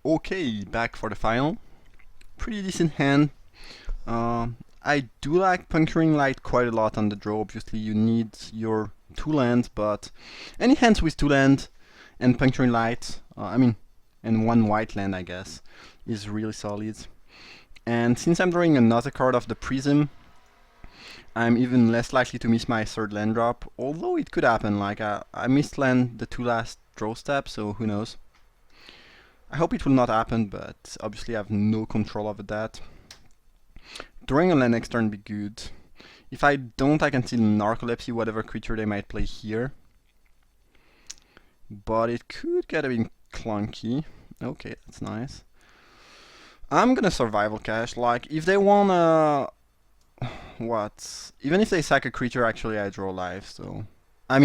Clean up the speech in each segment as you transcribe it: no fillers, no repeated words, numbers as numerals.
Okay, back for the final. Pretty decent hand. I do like Puncturing Light quite a lot on the draw. Obviously, you need your 2 lands, but any hands with 2 land and Puncturing Light, and 1 white land, I guess, is really solid. And since I'm drawing another card of the Prism, I'm even less likely to miss my 3rd land drop, although it could happen. Like, I missed land the 2 last draw steps, so who knows. I hope it will not happen, but obviously I have no control over that. Drawing a land next turn be good. If I don't, I can still Narcolepsy whatever creature they might play here. But it could get a bit clunky. Okay, that's nice. I'm gonna Survival Cache. Like, if they wanna... What? Even if they sack a creature, actually I draw life, so... I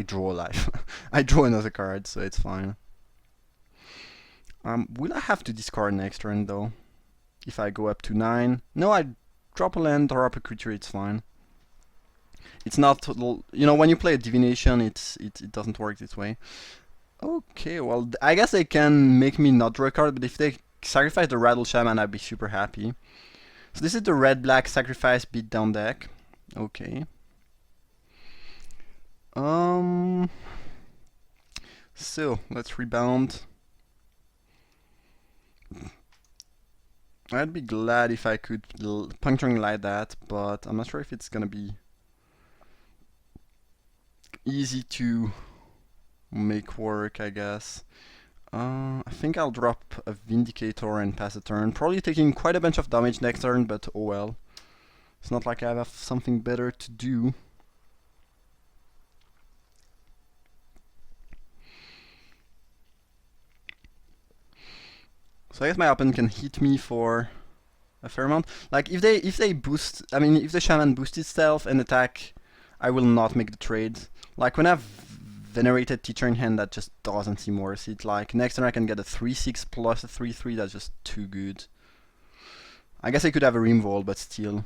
draw life. I draw another card, so it's fine. Will I have to discard next turn, though? If I go up to 9? No, I drop a land, drop a creature, it's fine. It's not total... when you play a Divination, it doesn't work this way. Okay, well, I guess they can make me not draw a card, but if they sacrifice the Rattle Shaman, I'd be super happy. So this is the red-black sacrifice beatdown deck. Okay. So, let's rebound. I'd be glad if I could Puncturing Light that, but I'm not sure if it's gonna be easy to make work, I guess. I think I'll drop a Vindicator and pass a turn. Probably taking quite a bunch of damage next turn, but oh well. It's not like I have something better to do. So I guess my opponent can hit me for a fair amount. Like if they boost, if the Shaman boosts itself and attack, I will not make the trade. Like when I have Venerated Teacher in hand, that just doesn't seem worth it. Like next turn I can get a 3/6 plus a 3/3. That's just too good. I guess I could have a Rimvolt, but still,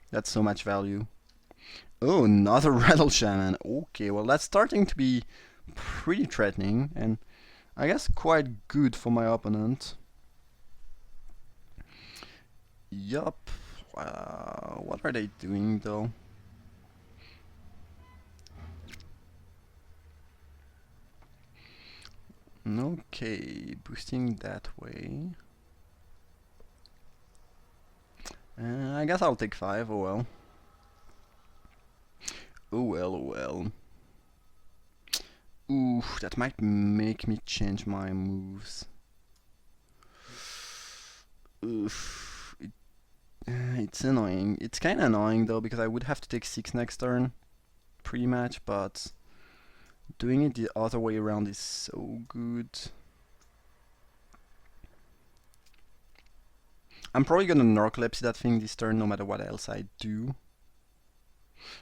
that's so much value. Oh, another Rattle Shaman. Okay, well that's starting to be pretty threatening, and I guess quite good for my opponent. Yup. What are they doing though? Okay, boosting that way. I guess I'll take 5, oh well. Oh well, oh well. Ooh, that might make me change my moves. Oof. It's annoying. It's kinda annoying though, because I would have to take 6 next turn. Pretty much, but doing it the other way around is so good. I'm probably gonna Narcolepsy that thing this turn, no matter what else I do.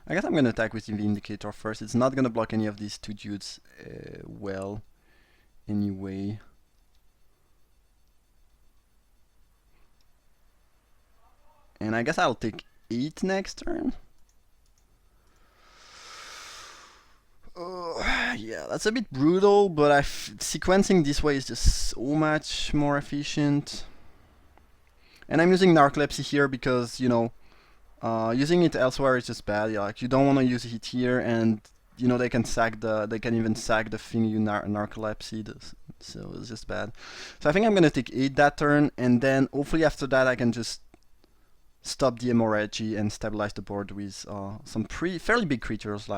I guess I'm gonna attack with the Vindicator first. It's not gonna block any of these 2 dudes well, anyway. And I guess I'll take 8 next turn. Yeah, that's a bit brutal, but sequencing this way is just so much more efficient. And I'm using Narcolepsy here because, using it elsewhere is just bad. Like you don't want to use it here, and they can even sack the thing you Narcolepsy. So it's just bad. So I think I'm gonna take 8 that turn, and then hopefully after that I can just stop the hemorrhage and stabilize the board with some fairly big creatures,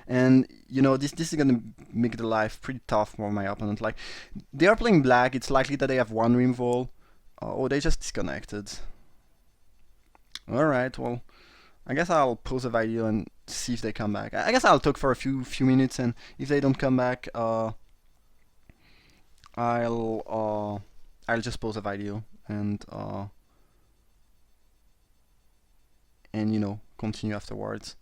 and this is gonna make the life pretty tough for my opponent. Like they are playing black, it's likely that they have 1 Rimvolt. Oh, they just disconnected. Alright, well, I guess I'll pause a video and see if they come back. I guess I'll talk for a few minutes, and if they don't come back, I'll just pause a video and continue afterwards.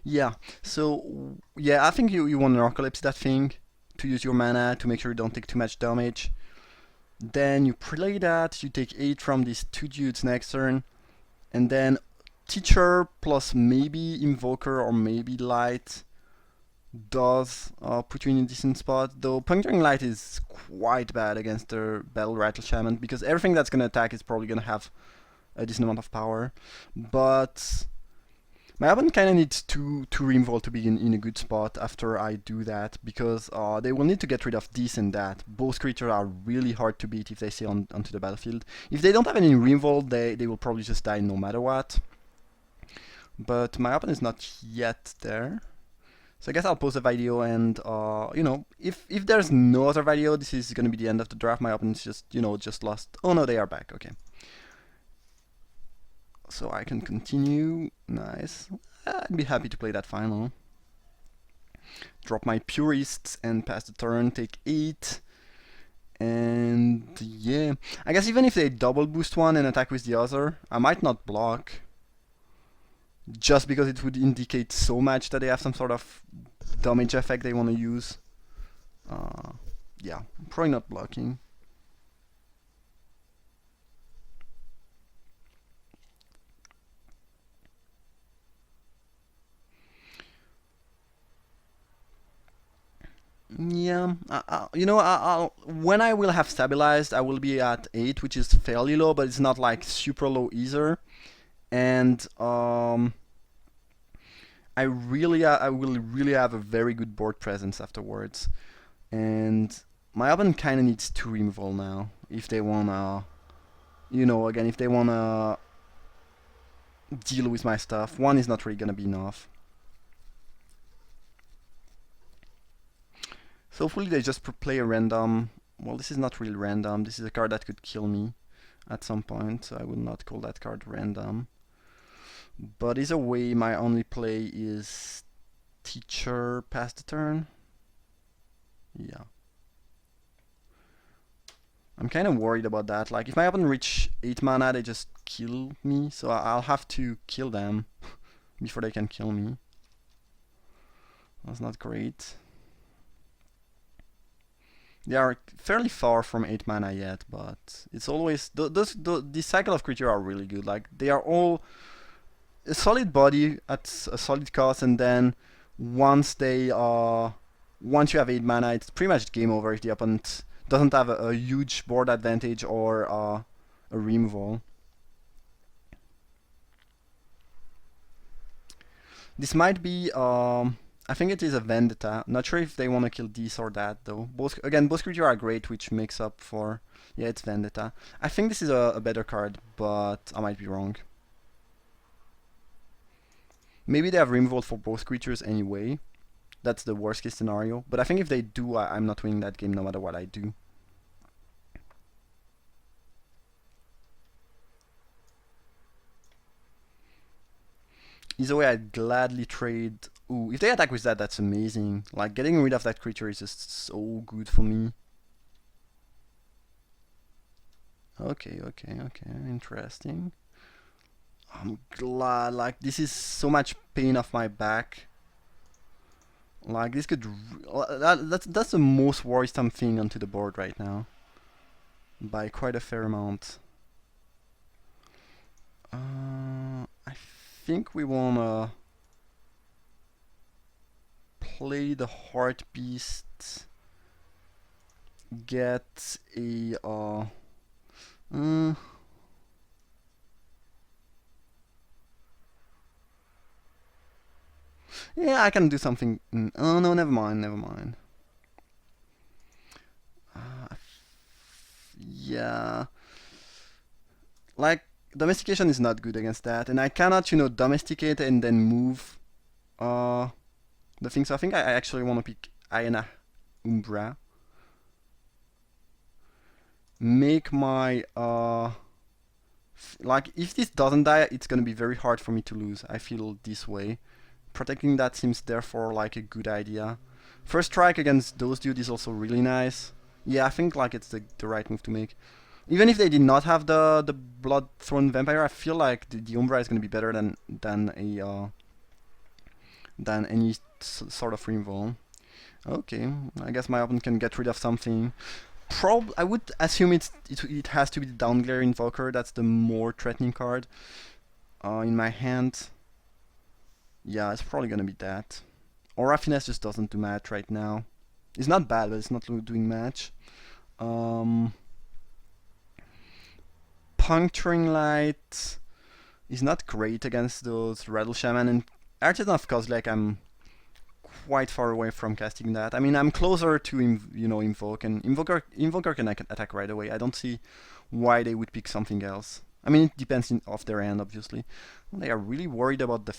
Yeah, so yeah, I think you want to Narcolepsy that thing to use your mana to make sure you don't take too much damage. Then you play that, you take 8 from these 2 dudes next turn, and then Teacher plus maybe Invoker or maybe Light does put you in a decent spot, though Puncturing Light is quite bad against the Battle Rattle Shaman, because everything that's going to attack is probably going to have a decent amount of power. But my opponent kind of needs two Removal to be in a good spot after I do that, because they will need to get rid of this and that. Both creatures are really hard to beat if they stay onto the battlefield. If they don't have any Removal, they will probably just die no matter what. But my opponent is not yet there. So I guess I'll pause the video, and you know, if there's no other video, this is gonna be the end of the draft. My opponent's just lost. Oh no, they are back. Okay. So I can continue. Nice. I'd be happy to play that final. Drop my Purists and pass the turn. Take 8. And yeah, I guess even if they double boost one and attack with the other, I might not block. Just because it would indicate so much that they have some sort of damage effect they want to use. Yeah, probably not blocking. Yeah, when I will have stabilized, I will be at 8, which is fairly low, but it's not like super low either. And I will really have a very good board presence afterwards. And my opponent kind of needs 2 removal now if they wanna, again, if they wanna deal with my stuff. 1 is not really gonna be enough. So hopefully they just play a random. Well, this is not really random. This is a card that could kill me at some point, so I will not call that card random. But either way, my only play is Teacher pass the turn. Yeah. I'm kind of worried about that. Like, if my opponent reach 8 mana, they just kill me, so I'll have to kill them before they can kill me. That's not great. They are fairly far from 8 mana yet, but it's always... This cycle of creatures are really good. Like, they are all a solid body at a solid cost, and then once you have 8 mana, it's pretty much game over if the opponent doesn't have a huge board advantage or a removal. This might be... I think it is a Vendetta. Not sure if they want to kill this or that, though. Both creatures are great, which makes up for... Yeah, it's Vendetta. I think this is a better card, but I might be wrong. Maybe they have removal for both creatures anyway. That's the worst case scenario. But I think if they do, I'm not winning that game no matter what I do. Either way, I'd gladly trade... Ooh, if they attack with that, that's amazing. Like, getting rid of that creature is just so good for me. Okay, interesting. I'm glad, like, this is so much pain off my back. Like, this could... That's the most worrisome thing onto the board right now. By quite a fair amount. I think we wanna play the Heart Beast, get a yeah, I can do something. Oh no, never mind. Yeah, like, domestication is not good against that, and I cannot, domesticate and then move the thing. So I think I actually want to pick Iona Umbra. Make my like, if this doesn't die, it's gonna be very hard for me to lose. I feel this way. Protecting that seems therefore like a good idea. First strike against those dudes is also really nice. Yeah, I think like it's the right move to make. Even if they did not have the Blood Throne Vampire, I feel like the Umbra is gonna be better than any sort of removal. Okay, I guess my opponent can get rid of something. I would assume it has to be the Downglare Invoker. That's the more threatening card in my hand. Yeah, it's probably gonna be that. Aura Finesse just doesn't do match right now. It's not bad, but it's not doing match. Puncturing Light is not great against those Rattle Shaman, and Artisan of Kozilek I'm quite far away from casting that. I mean, I'm closer to Invoke, and Invoker can attack right away. I don't see why they would pick something else. I mean, it depends off their hand, obviously. They are really worried about the...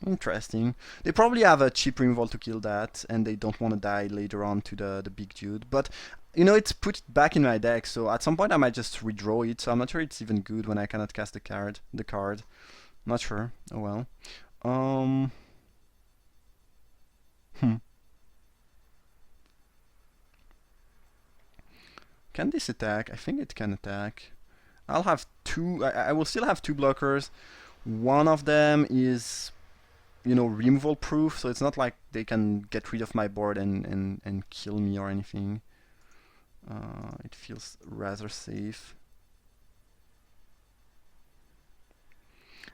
Interesting. They probably have a cheap removal to kill that, and they don't want to die later on to the big dude. But, you know, it's put back in my deck, so at some point I might just redraw it. So I'm not sure it's even good when I cannot cast the card. Not sure. Oh well. Can this attack? I think it can attack. I'll have two. I will still have two blockers. One of them is, you know, removal proof, so it's not like they can get rid of my board and kill me or anything. It feels rather safe.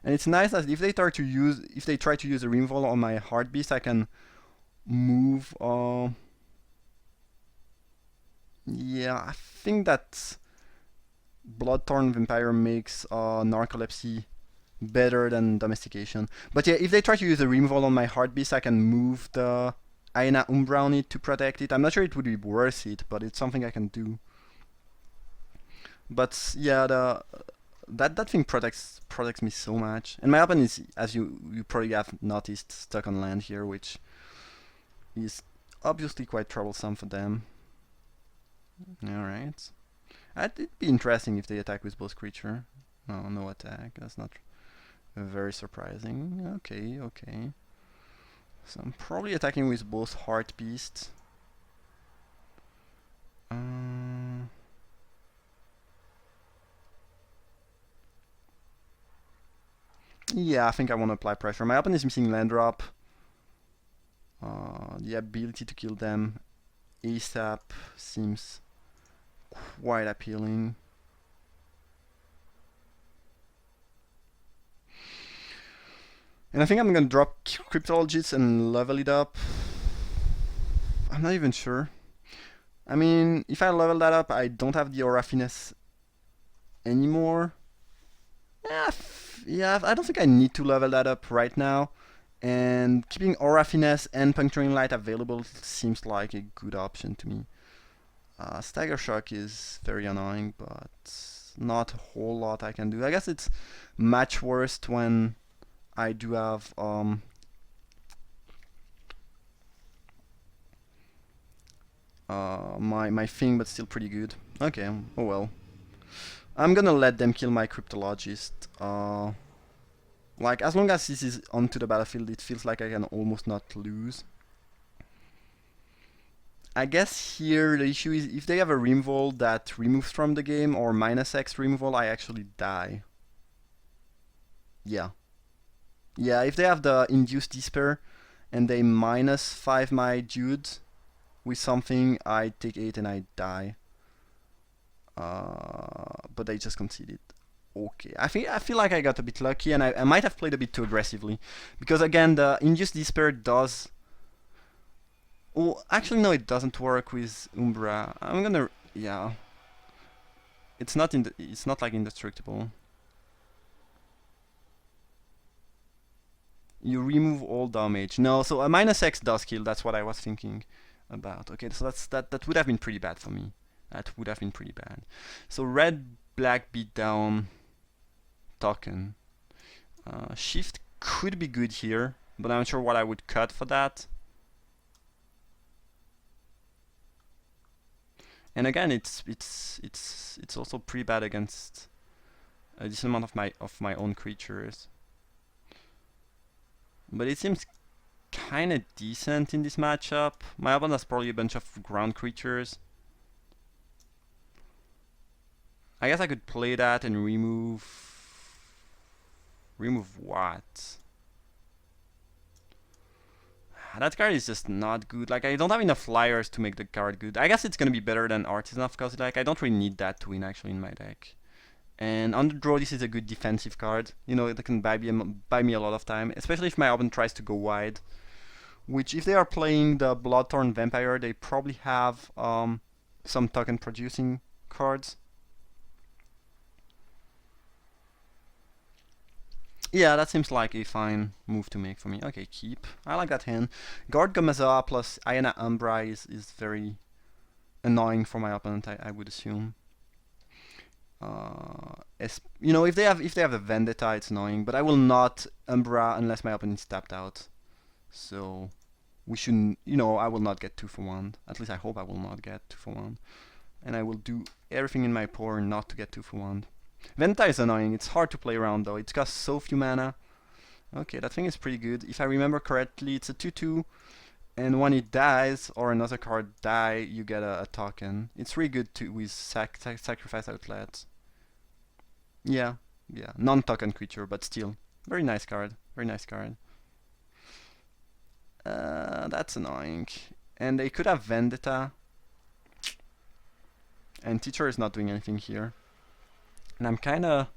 And it's nice that if they try to use a removal on my Heart Beast, I can move. Yeah, I think that Bloodthorn Vampire makes Narcolepsy better than Domestication. But yeah, if they try to use a removal on my Heart Beast, I can move the Aina Umbra on it to protect it. I'm not sure it would be worth it, but it's something I can do. But yeah, that thing protects me so much. And my opponent is, as you probably have noticed, stuck on land here, which is obviously quite troublesome for them. Alright. It'd be interesting if they attack with both creature. No attack. That's not very surprising. Okay. So I'm probably attacking with both Heart Beast. Yeah, I think I want to apply pressure. My opponent is missing land drop. The ability to kill them ASAP seems quite appealing. And I think I'm gonna drop Cryptologist and level it up. I'm not even sure. I mean, if I level that up, I don't have the Aura Finesse anymore. Yeah, I don't think I need to level that up right now. And keeping Aura Finesse and Puncturing Light available seems like a good option to me. Stagger Shock is very annoying, but not a whole lot I can do. I guess it's much worse when I do have my thing, but still pretty good. Okay, oh well. I'm gonna let them kill my Cryptologist. Like, as long as this is onto the battlefield, it feels like I can almost not lose. I guess here the issue is if they have a removal that removes from the game or -X removal, I actually die. Yeah. Yeah, if they have the Induced Despair and they -5 my dude with something, I take 8 and I die. But they just conceded. Okay, I feel like I got a bit lucky, and I might have played a bit too aggressively, because again the Induced Despair does. Oh, actually no, it doesn't work with Umbra. I'm gonna, yeah. It's not like indestructible. You remove all damage. No, so a -X does kill. That's what I was thinking about. Okay, so that would have been pretty bad for me. That would have been pretty bad. So red black beatdown token. Shift could be good here, but I'm not sure what I would cut for that. And again, it's also pretty bad against a decent amount of my own creatures. But it seems kind of decent in this matchup. My opponent has probably a bunch of ground creatures. I guess I could play that and remove what? That card is just not good. Like, I don't have enough flyers to make the card good. I guess it's gonna be better than Artisan of Kozilek. I don't really need that to win actually in my deck. And on the draw, this is a good defensive card. You know, it can buy me a lot of time, especially if my opponent tries to go wide. which if they are playing the Bloodthorn Vampire, they probably have some token producing cards. Yeah, that seems like a fine move to make for me. Okay, keep. I like that hand. Guard Gamaza plus Iona Umbra is very annoying for my opponent, I would assume. You know, if they have the Vendetta, it's annoying, but I will not Umbra unless my opponent is tapped out. So we shouldn't, you know, I will not get 2 for 1. At least I hope I will not get 2 for 1. And I will do everything in my power not to get 2 for 1. Vendetta is annoying. It's hard to play around though. It costs so few mana. Okay, that thing is pretty good. If I remember correctly, it's a 2/2, and when it dies or another card die, you get a token. It's really good to with sacrifice outlet. Yeah, yeah, non-token creature, but still very nice card. Very nice card. That's annoying. And they could have Vendetta, and Teacher is not doing anything here. And I'm kinda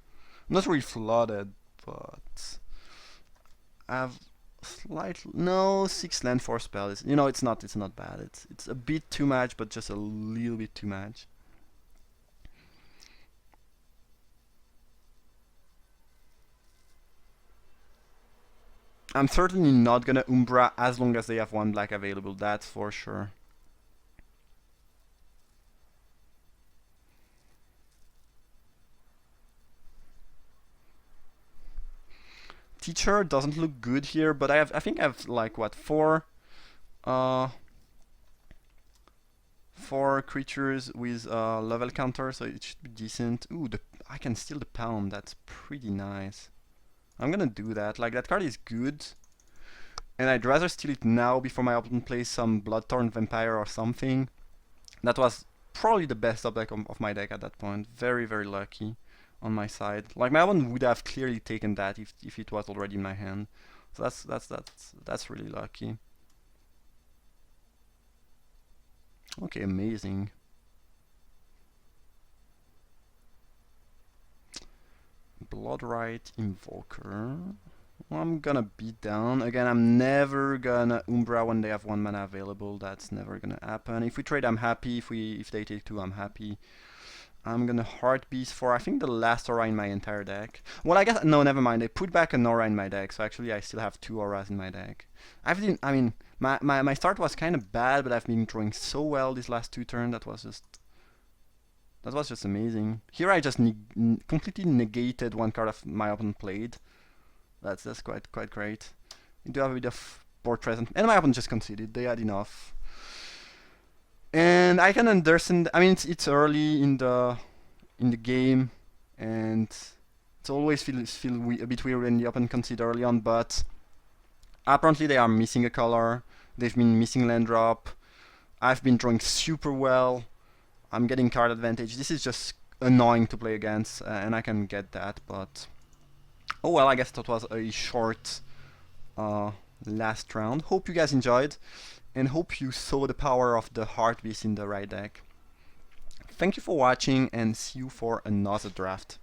not really flooded, but I have slightly no 6 land force spell. Is, you know, it's not bad. It's a bit too much, but just a little bit too much. I'm certainly not gonna Umbra as long as they have 1 black available. That's for sure. Teacher doesn't look good here, but I think I have like what 4 creatures with level counter, so it should be decent. Ooh, I can steal the Pound. That's pretty nice. I'm gonna do that. Like, that card is good, and I'd rather steal it now before my opponent plays some Bloodthorn Vampire or something. That was probably the best top deck of my deck at that point. Very, very lucky on my side. Like, my opponent would have clearly taken that if it was already in my hand. So that's really lucky. Okay, amazing. Bloodrite Invoker. Well, I'm gonna beat down. Again, I'm never gonna Umbra when they have 1 mana available. That's never gonna happen. If we trade, I'm happy. If they take 2, I'm happy. I'm gonna Heart Beast for, I think, the last aura in my entire deck. Well, I guess, no, never mind. I put back an aura in my deck, so actually I still have 2 auras in my deck. I mean, my start was kind of bad, but I've been drawing so well these last 2 turns. That was just amazing. Here I just completely negated 1 card of my opponent played. That's quite great. You do have a bit of board present, and my opponent just conceded. They had enough. And I can understand. I mean, it's early in the game, and it's always feel a bit weird when the opponent concede early on. But apparently they are missing a color. They've been missing land drop. I've been drawing super well. I'm getting card advantage. This is just annoying to play against, and I can get that. But oh well, I guess that was a short last round. Hope you guys enjoyed, and hope you saw the power of the Heart Beast in the right deck. Thank you for watching, and see you for another draft.